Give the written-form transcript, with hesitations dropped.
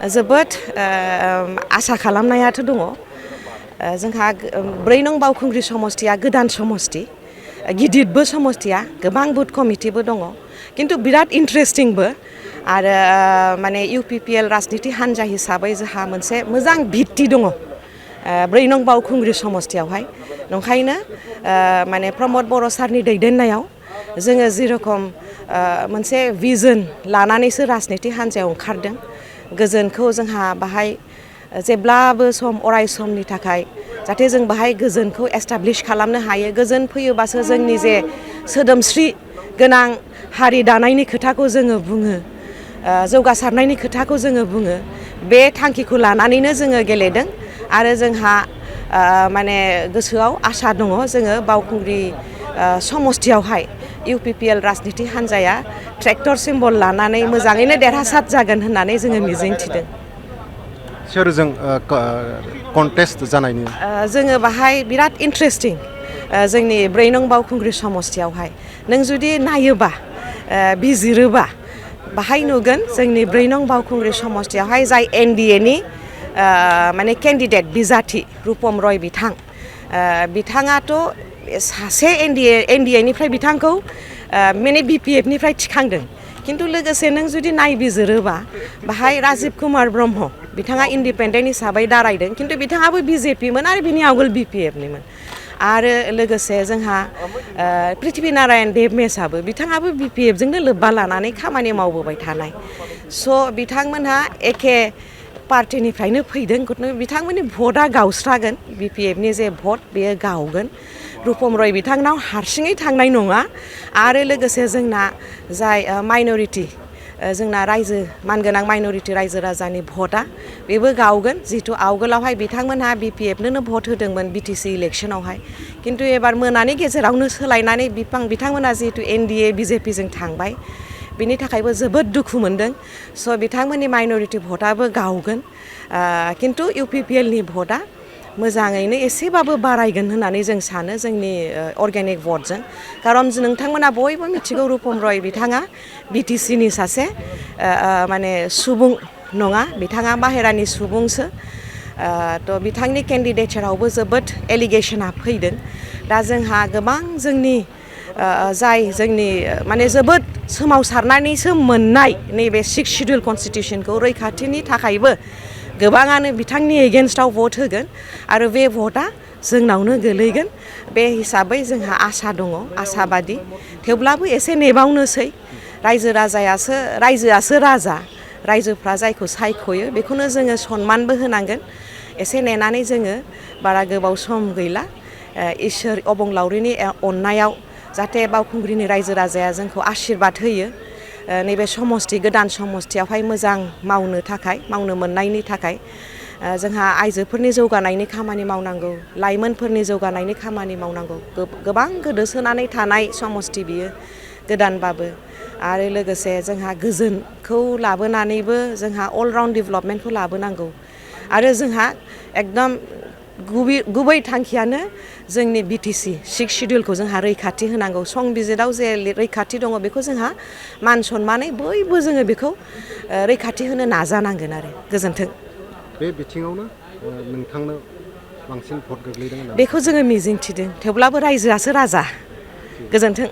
जोबोद आसा खालामनायाथ' दङ जोंहा 4 नं बावखुंग्रि समष्टिया गोदान समष्टि गिदिरबो समष्टिया गोबां बुथ कमिटिबो दङ किन्तु बिराद इन्ट्रेस्टिंबो आरो माने UPPL राजनीति हान्जा हिसाबै जोंहा मोनसे मोजां भित्ति दङ 4 नं बावखुंग्रि समष्टियावहाय नंखायनो माने प्रमद बर' सारनि दैदेननायाव जोङो जेरखम मोनसे भिजन लानानैसो राजनीति हान्जायाव ओंखारदों गोजोनखौ जोंहा बाहाय जेब्लाबो सम अराय समनि थाखाय जाहाथे जों बाहाय गोजोनखौ एस्टाब्लिश खालामनो हायो गोजोन फैयोबासो जोंनि जे सोदोमस्रि गोनां हारि दानायनि खोथाखौ जोङो बुङो जौगासारनायनि खोथाखौ जोङो बुङो बे थांखिखौ लानानैनो जोङो गेलेदों आरो जोंहा माने गोसोआव आसा दङ जोङो बावखुंग्रि समष्टियावहाय UPPL राजनीति हान्जाया ट्रेक्टर सिम्बल लानानै मोजाङैनो देरहासार जागोन होननानै जोङो मिजिंथिदों सोरजों कन्टेस्ट जानायनि जोङो बाहाय बिराद इन्ट्रेस्टिं जोंनि 4 नं बावखुंग्रि समष्टियावहाय नों जुदि नायोबा बिजिरोबा बाहाय नुगोन जोंनि 4 नं बावखुंग्रि समष्टियावहाय जाय NDA नि माने केन्डिडेट बिजाथि रुपम रय बिथाङाथ' सासे NDA निफ्राय बिथांखौ माने BPF निफ्राय थिखांदों किन्तु लोगोसे नों जुदि नायबिजिरोबा बाहाय राजीव कुमार ब्रह्म बिथाङा इन्डिपेन्डेन्ट हिसाबै दारायदों किन्तु बिथाङाबो BJP मोन आरो बिनि आवगोल BPF निमोन आरो लोगोसे जोंहा पृथ्वी नारायण देबमेसाबो बिथाङाबो BPF जोंनो लोब्बा लानानै खामानि मावबोबाय थानाय स' बिथांमोनहा एखे पार्टिनिफ्रायनो फैदों बिथांमोननि भटआ गावस्रागोन BPF नि जे भट बेयो गावगोन रुपम रय बिथांनाव हारसिङै थांनाय नङा आरो लोगोसे जोंना जाय माइनरिटि जोंना रायजो मानगोनां माइनरिटि रायजो राजानि भटआ बेबो गावगोन जितु आवगोलावहाय बिथांमोनहा BPF नोनो भट होदोंमोन BTC इलेक्शनावहाय किन्तु एबार मोनानि गेजेरावनो सोलायनानै बिथांमोनहा जितु NDA BJP जों थांबाय बिनि थाखायबो जोबोद दुखु मोनदों स' बिथांमोननि माइनरिटि भटआबो गावगोन किन्तु UPPL नि भटआ मोजाङैनो एसेबाबो बारायगोन होननानै जों सानो जोंनि अर्गेनिक भटजों खारन नोंथांमोना बयबो मिथिगौ रुपम रय बिथाङा BTC नि सासे माने सुबुं नङा बिथाङा बाहेरानि सुबुंसो थ' बिथांनि केन्डिडेटसारावबो जोबोद एलिगेशना फैदों दा जोंहा गोबां जोंनि जाय जोंनि माने जोबोद सोमावसारनानैसो मोननाय नैबे 6 शिड्युल कन्स्टिटिउसनखौ रैखाथिनि थाखायबो गोबाङानो बिथांनि एगेन्स्टआव भट होगोन आरो बे भटआ जोंनावनो गोलैगोन बे हिसाबै जोंहा आसा दङ आसाबादि थेवब्लाबो एसे नेबावनोसै रायजोआसो राजा रायजोफ्रा जायखौ सायख'यो बेखौनो जोङो सनमानबो होनांगोन एसे नेनानै जोङो बारा गोबाव सम गैला इसोर अबंलावरिनि अननायाव जाहाथे बावखुंग्रिनि रायजो राजाया जोंखौ आशीर्बाद होयो नैबे समष्टि गोदान समष्टियावहाय मोजां मावनो मोननायनि थाखाय जोंहा आइजोफोरनि जौगानायनि खामानि मावनांगौ लाइमोनफोरनि जौगानायनि खामानि मावनांगौ गोबां गोदोसोनानै थानाय समष्टि बियो गोदानबाबो आरो लोगोसे जोंहा गोजोनखौ लाबोनानैबो जोंहा अल राउन्ड डेभेलपमेन्टखौ लाबोनांगौ आरो जोंहा एकदम गुबै थांखियानो जोंनि BTC 6 शिड्युलखौ जोंहा रैखाथि होनांगौ संबिजिराव जे रैखाथि दङ बेखौ जोंहा मान सनमानै बयबो जोङो बेखौ रैखाथि होनो नाजानांगोन आरो गोजोन्थों बे बिथिङावनो नोंथांनो बांसिन भट गोग्लैदों बेखौ जोङो मिजिंथिदों थेवब्लाबो रायजोआसो राजा गोजोन्थों